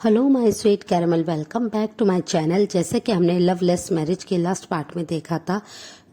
Hello my sweet caramel, welcome back to my channel. जैसे कि हमने लवलेस मैरिज के लास्ट पार्ट में देखा था,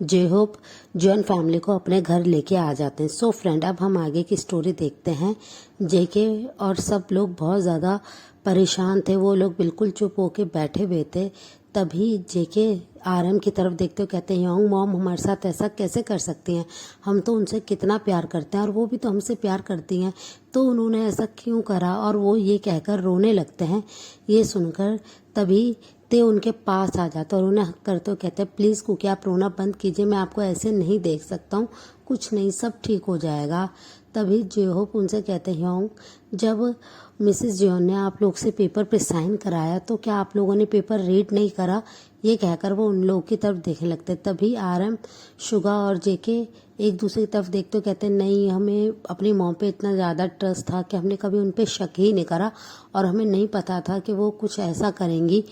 जेहोप जॉन फैमिली को अपने घर लेके आ जाते हैं। सो फ्रेंड, अब हम आगे की स्टोरी देखते हैं। जेके और सब लोग बहुत ज़्यादा परेशान थे। वो लोग बिल्कुल चुप होके बैठे हुए थे। तभी जेके आरएम की तरफ देखते हो कहते हैं, योंग मॉम हमारे साथ ऐसा कैसे कर सकती हैं? हम तो उनसे कितना प्यार करते हैं और वो भी तो हमसे प्यार करती हैं, तो उन्होंने ऐसा क्यों करा? और वो ये कहकर रोने लगते हैं। ये सुनकर तभी ते उनके पास आ जाते और उन्हें हक करते हुए कहते हैं, प्लीज़ कुकी आप रोना बंद कीजिए, मैं आपको ऐसे नहीं देख सकता हूँ, कुछ नहीं, सब ठीक हो जाएगा। तभी जेहोप उनसे कहते हैं, योंग जब मिसेस जॉन ने आप लोग से पेपर पे साइन कराया तो क्या आप लोगों ने पेपर रीड नहीं करा? ये कहकर वो उन लोगों की तरफ देखने लगते। तभी आरएम, शुगा और जेके एक दूसरे की तरफ देखते कहते हैं, नहीं, हमें अपनी मॉम पे इतना ज़्यादा ट्रस्ट था कि हमने कभी उन पे शक ही नहीं करा और हमें नहीं पता था कि वो कुछ ऐसा करेंगी,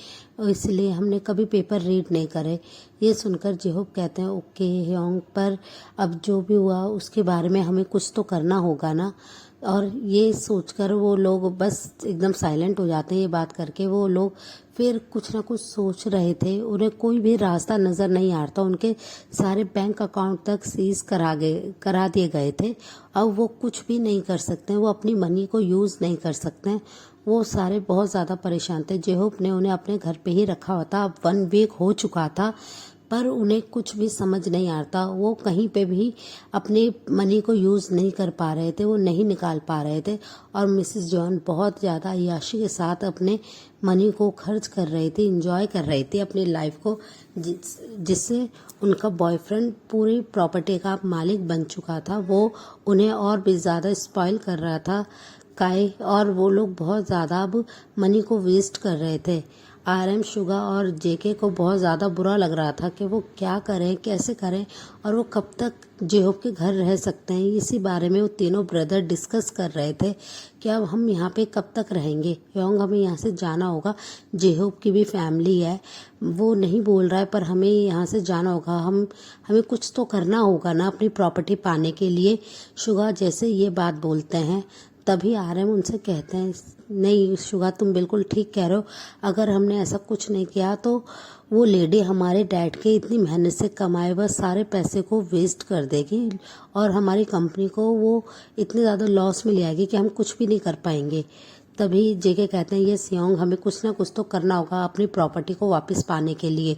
इसलिए हमने कभी पेपर रीड नहीं करे। ये सुनकर जेहोप कहते हैं, ओके योंग, पर अब जो भी हुआ उसके बारे में हमें कुछ तो करना होगा ना। और ये सोचकर वो लोग बस एकदम साइलेंट हो जाते हैं। ये बात करके वो लोग फिर कुछ ना कुछ सोच रहे थे। उन्हें कोई भी रास्ता नज़र नहीं आ रहा था। उनके सारे बैंक अकाउंट तक सीज करा दिए गए थे। अब वो कुछ भी नहीं कर सकते हैं, वो अपनी मनी को यूज़ नहीं कर सकते हैं। वो सारे बहुत ज़्यादा परेशान थे। जेहोप ने उन्हें अपने घर पे ही रखा हुआ था। अब 1 वीक हो चुका था, पर उन्हें कुछ भी समझ नहीं आ रहा था। वो कहीं पे भी अपने मनी को यूज़ नहीं कर पा रहे थे, वो नहीं निकाल पा रहे थे। और मिसेस जॉन बहुत ज़्यादा अय्याशी के साथ अपने मनी को खर्च कर रही थी, इंजॉय कर रही थी अपनी लाइफ को, जिससे उनका बॉयफ्रेंड पूरी प्रॉपर्टी का मालिक बन चुका था। वो उन्हें और भी ज़्यादा स्पॉइल कर रहा था और वो लोग बहुत ज़्यादा अब मनी को वेस्ट कर रहे थे। आरएम, शुगा और जेके को बहुत ज़्यादा बुरा लग रहा था कि वो क्या करें, कैसे करें और वो कब तक जेहोप के घर रह सकते हैं। इसी बारे में वो तीनों ब्रदर डिस्कस कर रहे थे कि अब हम यहाँ पे कब तक रहेंगे। योंग, हमें यहाँ से जाना होगा, जेहोप की भी फैमिली है, वो नहीं बोल रहा है पर हमें यहाँ से जाना होगा। हमें कुछ तो करना होगा ना अपनी प्रॉपर्टी पाने के लिए। शुगा जैसे ये बात बोलते हैं, तभी आरएम उनसे कहते हैं, नहीं शुगा, तुम बिल्कुल ठीक कह रहे हो। अगर हमने ऐसा कुछ नहीं किया तो वो लेडी हमारे डैड के इतनी मेहनत से कमाए हुए सारे पैसे को वेस्ट कर देगी और हमारी कंपनी को वो इतने ज़्यादा लॉस में ले आएगी कि हम कुछ भी नहीं कर पाएंगे। तभी जेके कहते हैं, ये योंग, हमें कुछ ना कुछ तो करना होगा अपनी प्रॉपर्टी को वापस पाने के लिए।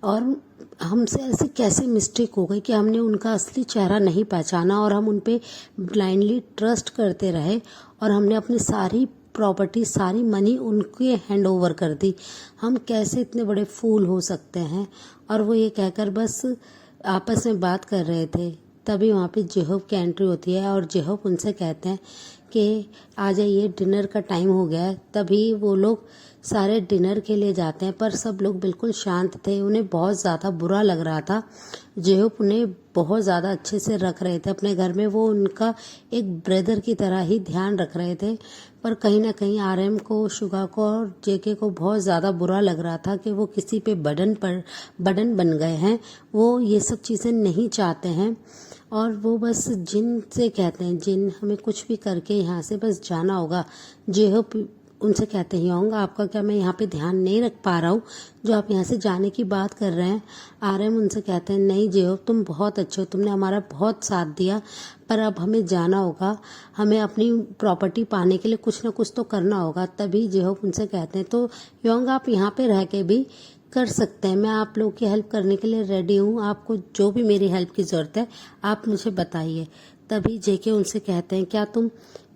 और हमसे ऐसी कैसे मिस्टेक हो गई कि हमने उनका असली चेहरा नहीं पहचाना और हम उन पे ब्लाइंडली ट्रस्ट करते रहे और हमने अपनी सारी प्रॉपर्टी, सारी मनी उनके हैंड ओवर कर दी। हम कैसे इतने बड़े फूल हो सकते हैं? और वो ये कहकर बस आपस में बात कर रहे थे। तभी वहाँ पे जेहोप की एंट्री होती है और जेहोप उनसे कहते हैं कि आ जाइए, डिनर का टाइम हो गया है। तभी वो लोग सारे डिनर के लिए जाते हैं, पर सब लोग बिल्कुल शांत थे। उन्हें बहुत ज़्यादा बुरा लग रहा था। जेहोप उन्हें बहुत ज़्यादा अच्छे से रख रहे थे अपने घर में, वो उनका एक ब्रदर की तरह ही ध्यान रख रहे थे। पर कहीं ना कहीं आरएम को, शुगा को और जेके को बहुत ज़्यादा बुरा लग रहा था कि वो किसी पे बर्डन बन गए हैं। वो ये सब चीज़ें नहीं चाहते हैं और वो बस जिन से कहते हैं, जिन, हमें कुछ भी करके यहाँ से बस जाना होगा। जेहोप उनसे कहते हैं, योंग, आपका क्या मैं यहाँ पे ध्यान नहीं रख पा रहा हूँ जो आप यहाँ से जाने की बात कर रहे हैं? आरएम उनसे कहते हैं, नहीं जेहोप, तुम बहुत अच्छे हो, तुमने हमारा बहुत साथ दिया, पर अब हमें जाना होगा, हमें अपनी प्रॉपर्टी पाने के लिए कुछ ना कुछ तो करना होगा। तभी जेहोप उनसे कहते हैं, तो योंग, आप यहाँ पे रह के भी कर सकते हैं, मैं आप लोग की हेल्प करने के लिए रेडी हूँ, आपको जो भी मेरी हेल्प की ज़रूरत है आप मुझे बताइए। तभी जेके उनसे कहते हैं, क्या तुम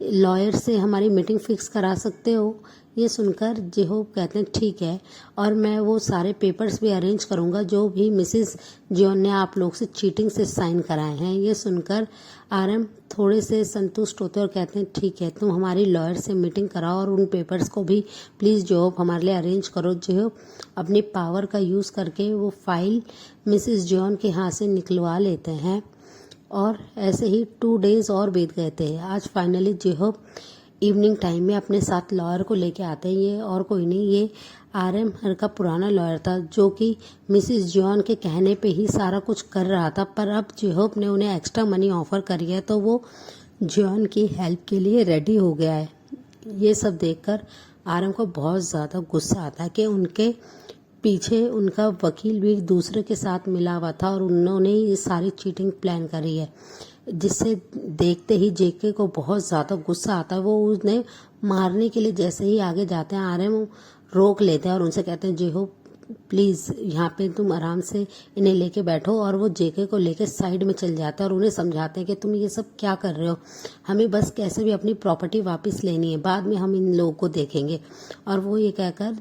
लॉयर से हमारी मीटिंग फिक्स करा सकते हो? ये सुनकर जेहोप कहते हैं, ठीक है, और मैं वो सारे पेपर्स भी अरेंज करूँगा जो भी मिसेस जॉन ने आप लोग से चीटिंग से साइन कराए हैं। ये सुनकर आरएम थोड़े से संतुष्ट होते और कहते हैं, ठीक है, तुम हमारी लॉयर से मीटिंग कराओ और उन पेपर्स को भी प्लीज़ जेहोप हमारे लिए अरेंज करो। जेहोप अपने पावर का यूज़ करके वो फाइल मिसेस जॉन के हाथ से निकलवा लेते हैं और ऐसे ही 2 डेज और बीत गए थे। आज फाइनली जेहोप इवनिंग टाइम में अपने साथ लॉयर को लेके आते हैं। ये और कोई नहीं, ये आरएम का पुराना लॉयर था जो कि मिसेस जॉन के कहने पे ही सारा कुछ कर रहा था। पर अब जेहोप ने उन्हें एक्स्ट्रा मनी ऑफर करी है तो वो जॉन की हेल्प के लिए रेडी हो गया है। ये सब देखकर आरएम को बहुत ज़्यादा गुस्सा आता है कि उनके पीछे उनका वकील भी दूसरे के साथ मिला हुआ था और उन्होंने ये सारी चीटिंग प्लान करी है, जिससे देखते ही जेके को बहुत ज़्यादा गुस्सा आता है। वो उन्हें मारने के लिए जैसे ही आगे जाते हैं, आरएम रोक लेते हैं और उनसे कहते हैं, जे हो प्लीज़ यहाँ पे तुम आराम से इन्हें लेके बैठो। और वो जेके को लेके साइड में चल जाते हैं और उन्हें समझाते हैं कि तुम ये सब क्या कर रहे हो, हमें बस कैसे भी अपनी प्रॉपर्टी वापस लेनी है, बाद में हम इन लोगों को देखेंगे। और वो ये कहकर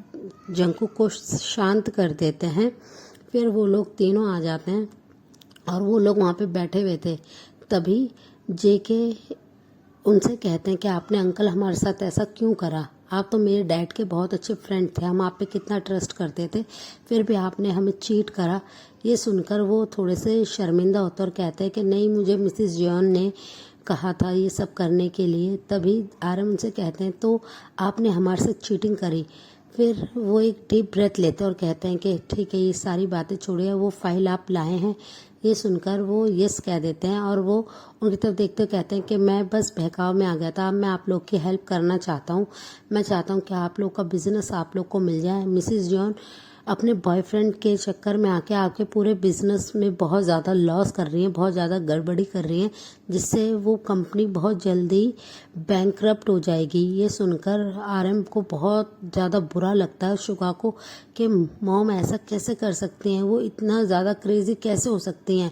जंकुक को शांत कर देते हैं। फिर वो लोग तीनों आ जाते हैं और वो लोग वहाँ पे बैठे हुए थे। तभी जेके उनसे कहते हैं कि आपने अंकल हमारे साथ ऐसा क्यों करा, आप तो मेरे डैड के बहुत अच्छे फ्रेंड थे, हम आप पे कितना ट्रस्ट करते थे, फिर भी आपने हमें चीट करा। ये सुनकर वो थोड़े से शर्मिंदा होते और कहते हैं कि नहीं, मुझे मिसिस जॉन ने कहा था ये सब करने के लिए। तभी आरएम उनसे कहते हैं, तो आपने हमारे साथ चीटिंग करी। फिर वो एक डीप ब्रेथ लेते हैं और कहते हैं कि ठीक है, ये सारी बातें छोड़िए, वो फाइल आप लाए हैं। ये सुनकर वो यस कह देते हैं और वो उनकी तरफ देखते हुए कहते हैं कि मैं बस बहकाव में आ गया था, मैं आप लोग की हेल्प करना चाहता हूँ, मैं चाहता हूँ कि आप लोग का बिजनेस आप लोग को मिल जाए। मिसिस जॉन अपने बॉयफ्रेंड के चक्कर में आके आपके पूरे बिजनेस में बहुत ज़्यादा लॉस कर रही हैं, बहुत ज़्यादा गड़बड़ी कर रही हैं, जिससे वो कंपनी बहुत जल्दी बैंकरप्ट हो जाएगी। ये सुनकर आरएम को बहुत ज़्यादा बुरा लगता है शुगा को कि मॉम ऐसा कैसे कर सकती हैं, वो इतना ज़्यादा क्रेजी कैसे हो सकती हैं।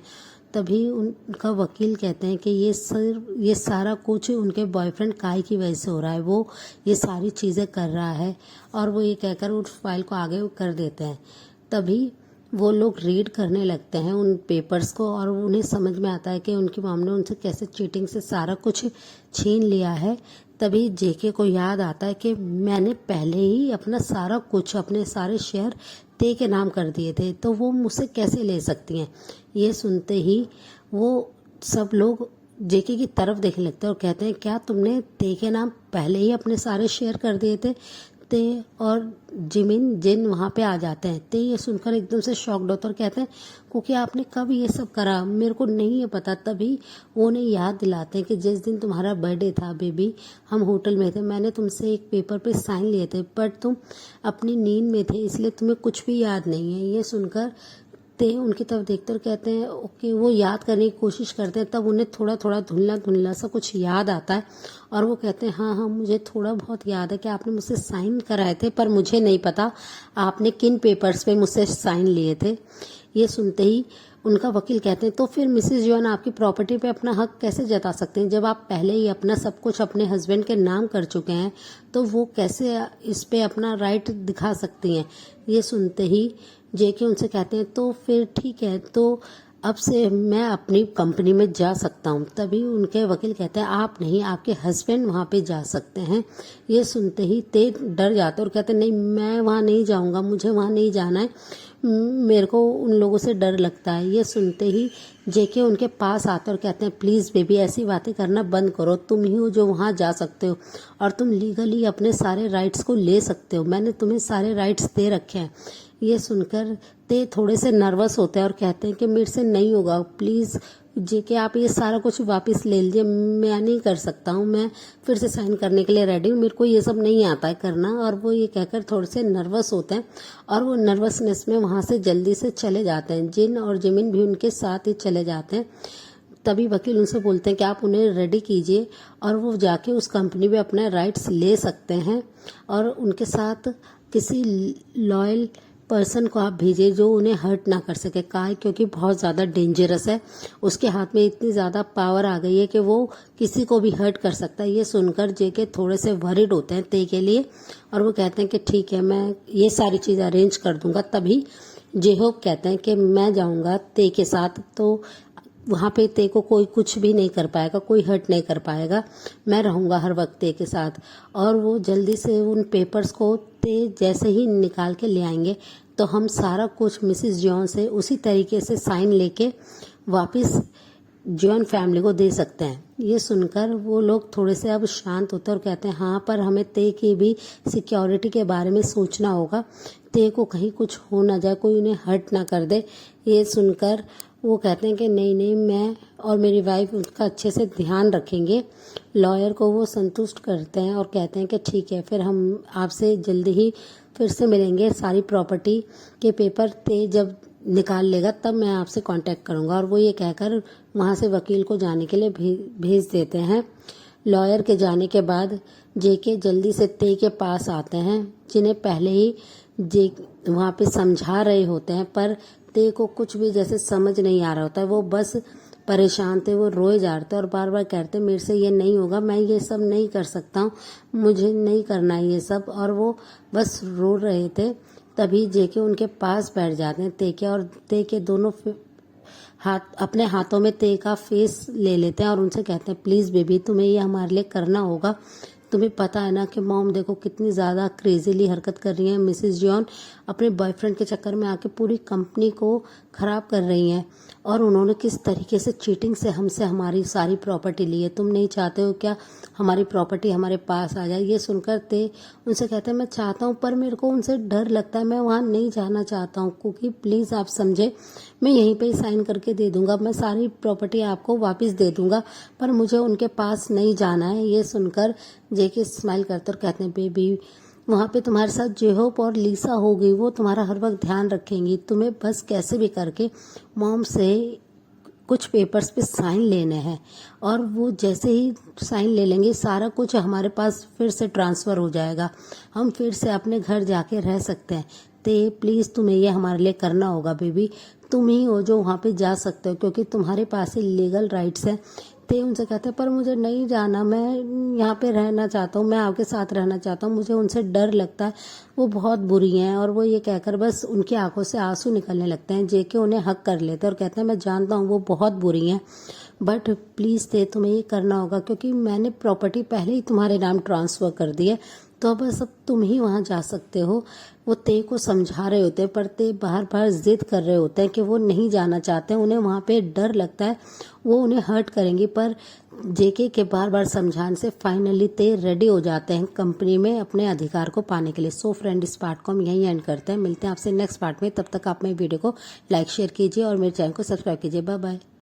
तभी उनका वकील कहते हैं कि ये सारा कुछ उनके बॉयफ्रेंड काई की वजह से हो रहा है, वो ये सारी चीज़ें कर रहा है। और वो ये कहकर उस फाइल को आगे कर देते हैं। तभी वो लोग रीड करने लगते हैं उन पेपर्स को और उन्हें समझ में आता है कि उनकी मॉम ने उनसे कैसे चीटिंग से सारा कुछ छीन लिया है। तभी जेके को याद आता है कि मैंने पहले ही अपना सारा कुछ, अपने सारे शेयर ते के नाम कर दिए थे, तो वो मुझसे कैसे ले सकती हैं। ये सुनते ही वो सब लोग जेके की तरफ देखने लगते हैं और कहते हैं, क्या तुमने ते के नाम पहले ही अपने सारे शेयर कर दिए थे। ते और जिन वहाँ पे आ जाते हैं। ते ये सुनकर एकदम से शॉक्ड होते और कहते हैं, क्योंकि आपने कब ये सब करा, मेरे को नहीं है पता। तभी वो उन्हें याद दिलाते हैं कि जिस दिन तुम्हारा बर्थडे था बेबी, हम होटल में थे, मैंने तुमसे एक पेपर पे साइन लिए थे, बट तुम अपनी नींद में थे, इसलिए तुम्हें कुछ भी याद नहीं है। ये सुनकर ते उनकी तरफ देखते और कहते हैं ओके। वो याद करने की कोशिश करते हैं, तब उन्हें थोड़ा थोड़ा धुंधला धुंधला सा कुछ याद आता है और वो कहते हैं, हाँ हाँ, मुझे थोड़ा बहुत याद है कि आपने मुझसे साइन कराए थे, पर मुझे नहीं पता आपने किन पेपर्स पे मुझसे साइन लिए थे। ये सुनते ही उनका वकील कहते हैं, तो फिर मिसेस जॉन आपकी प्रॉपर्टी पे अपना हक कैसे जता सकते हैं, जब आप पहले ही अपना सब कुछ अपने हस्बैंड के नाम कर चुके हैं, तो वो कैसे इस पे अपना राइट दिखा सकती हैं। ये सुनते ही जेके उनसे कहते हैं, तो फिर ठीक है, तो अब से मैं अपनी कंपनी में जा सकता हूँ। तभी उनके वकील कहते हैं, आप नहीं, आपके हस्बैंड वहाँ पे जा सकते हैं। ये सुनते ही ते डर जाते और कहते हैं, नहीं, मैं वहाँ नहीं जाऊँगा, मुझे वहाँ नहीं जाना है, मेरे को उन लोगों से डर लगता है। ये सुनते ही जेके उनके पास आते और कहते हैं, प्लीज़ बेबी, ऐसी बातें करना बंद करो, तुम ही हो जो वहाँ जा सकते हो और तुम लीगली अपने सारे राइट्स को ले सकते हो, मैंने तुम्हें सारे राइट्स दे रखे हैं। ये सुनकर ते थोड़े से नर्वस होते हैं और कहते हैं कि मेरे से नहीं होगा, प्लीज़ जेके आप ये सारा कुछ वापस ले लीजिए, मैं नहीं कर सकता हूँ, मैं फिर से साइन करने के लिए रेडी हूँ, मेरे को ये सब नहीं आता है करना। और वो ये कहकर थोड़े से नर्वस होते हैं और वो नर्वसनेस में वहाँ से जल्दी से चले जाते हैं। जिन और जिमिन भी उनके साथ ही चले जाते हैं। तभी वकील उनसे बोलते हैं कि आप उन्हें रेडी कीजिए और वो जाके उस कंपनी में अपने राइट्स ले सकते हैं और उनके साथ किसी लॉयल पर्सन को आप भेजिए जो उन्हें हर्ट ना कर सके। काहे, क्योंकि बहुत ज़्यादा डेंजरस है, उसके हाथ में इतनी ज़्यादा पावर आ गई है कि वो किसी को भी हर्ट कर सकता है। ये सुनकर जेके थोड़े से वरिड होते हैं ते के लिए और वो कहते हैं कि ठीक है, मैं ये सारी चीज़ अरेंज कर दूंगा। तभी जेहोब कहते हैं कि मैं जाऊंगा ते के साथ, तो वहाँ पे ते को कोई कुछ भी नहीं कर पाएगा, कोई हर्ट नहीं कर पाएगा, मैं रहूँगा हर वक्त ते के साथ। और वो जल्दी से उन पेपर्स को ते जैसे ही निकाल के ले आएंगे, तो हम सारा कुछ मिसिस जॉन से उसी तरीके से साइन लेके वापस जॉन फैमिली को दे सकते हैं। ये सुनकर वो लोग थोड़े से अब शांत होते हैं और कहते हैं, हाँ, पर हमें ते की भी सिक्योरिटी के बारे में सोचना होगा, ते को कहीं कुछ हो ना जाए, कोई उन्हें हर्ट ना कर दे। ये सुनकर वो कहते हैं कि नहीं नहीं, मैं और मेरी वाइफ उसका अच्छे से ध्यान रखेंगे। लॉयर को वो संतुष्ट करते हैं और कहते हैं कि ठीक है, फिर हम आपसे जल्दी ही फिर से मिलेंगे। सारी प्रॉपर्टी के पेपर ते जब निकाल लेगा तब मैं आपसे कांटेक्ट करूंगा। और वो ये कहकर वहाँ से वकील को जाने के लिए भेज देते हैं। लॉयर के जाने के बाद जेके जल्दी से ते के पास आते हैं, जिन्हें पहले ही जे वहाँ पे समझा रहे होते हैं, पर ते को कुछ भी जैसे समझ नहीं आ रहा होता है। वो बस परेशान थे, वो रोए जा रहे थे और बार बार कहते मेरे से ये नहीं होगा, मैं ये सब नहीं कर सकता हूँ, मुझे नहीं करना ये सब। और वो बस रो रहे थे। तभी जेके उनके पास बैठ जाते हैं ते और ते के दोनों हाथ अपने हाथों में ते का फेस ले लेते हैं और उनसे कहते हैं प्लीज़ बेबी, तुम्हें ये हमारे लिए करना होगा। तुम्हें पता है ना कि मॉम देखो कितनी ज़्यादा क्रेजीली हरकत कर रही हैं। मिसेस जॉन अपने बॉयफ्रेंड के चक्कर में आके पूरी कंपनी को ख़राब कर रही हैं और उन्होंने किस तरीके से चीटिंग से हमसे हमारी सारी प्रॉपर्टी ली है। तुम नहीं चाहते हो क्या हमारी प्रॉपर्टी हमारे पास आ जाए? ये सुनकर ते उनसे कहते हैं मैं चाहता हूँ, पर मेरे को उनसे डर लगता है, मैं वहाँ नहीं जाना चाहता हूँ। क्योंकि प्लीज़ आप समझे, मैं यहीं पे ही साइन करके दे दूंगा, मैं सारी प्रॉपर्टी आपको वापस दे दूंगा, पर मुझे उनके पास नहीं जाना है। ये सुनकर जेके स्माइल करते और कहते हैं बेबी, वहाँ पे तुम्हारे साथ जेहोप और लीसा होगी, वो तुम्हारा हर वक्त ध्यान रखेंगी। तुम्हें बस कैसे भी करके मॉम से कुछ पेपर्स पे साइन लेने हैं और वो जैसे ही साइन ले लेंगे सारा कुछ हमारे पास फिर से ट्रांसफ़र हो जाएगा, हम फिर से अपने घर जाके रह सकते हैं। ते प्लीज़ तुम्हें ये हमारे लिए करना होगा बेबी, तुम ही हो जो वहाँ पे जा सकते हो क्योंकि तुम्हारे पास ही लीगल राइट्स हैं। ते उनसे कहते हैं पर मुझे नहीं जाना, मैं यहाँ पे रहना चाहता हूँ, मैं आपके साथ रहना चाहता हूँ, मुझे उनसे डर लगता है, वो बहुत बुरी हैं। और वो ये कहकर बस उनकी आंखों से आंसू निकलने लगते हैं। जेके उन्हें हक कर लेते हैं और कहते हैं मैं जानता हूँ वो बहुत बुरी हैं, बट प्लीज़ ते तुम्हें ये करना होगा क्योंकि मैंने प्रॉपर्टी पहले ही तुम्हारे नाम ट्रांसफ़र कर दी है, तो बस अब तुम ही वहाँ जा सकते हो। वो ते को समझा रहे होते हैं पर ते बार बार जिद कर रहे होते हैं कि वो नहीं जाना चाहते हैं, उन्हें वहाँ पे डर लगता है वो उन्हें हर्ट करेंगी। पर जेके के बार बार समझाने से फाइनली ते रेडी हो जाते हैं कंपनी में अपने अधिकार को पाने के लिए। सो फ्रेंड, इस पार्ट को हम यहीं एंड करते हैं, मिलते हैं आपसे नेक्स्ट पार्ट में। तब तक आप मेरी वीडियो को लाइक शेयर कीजिए और मेरे चैनल को सब्सक्राइब कीजिए। Bye bye.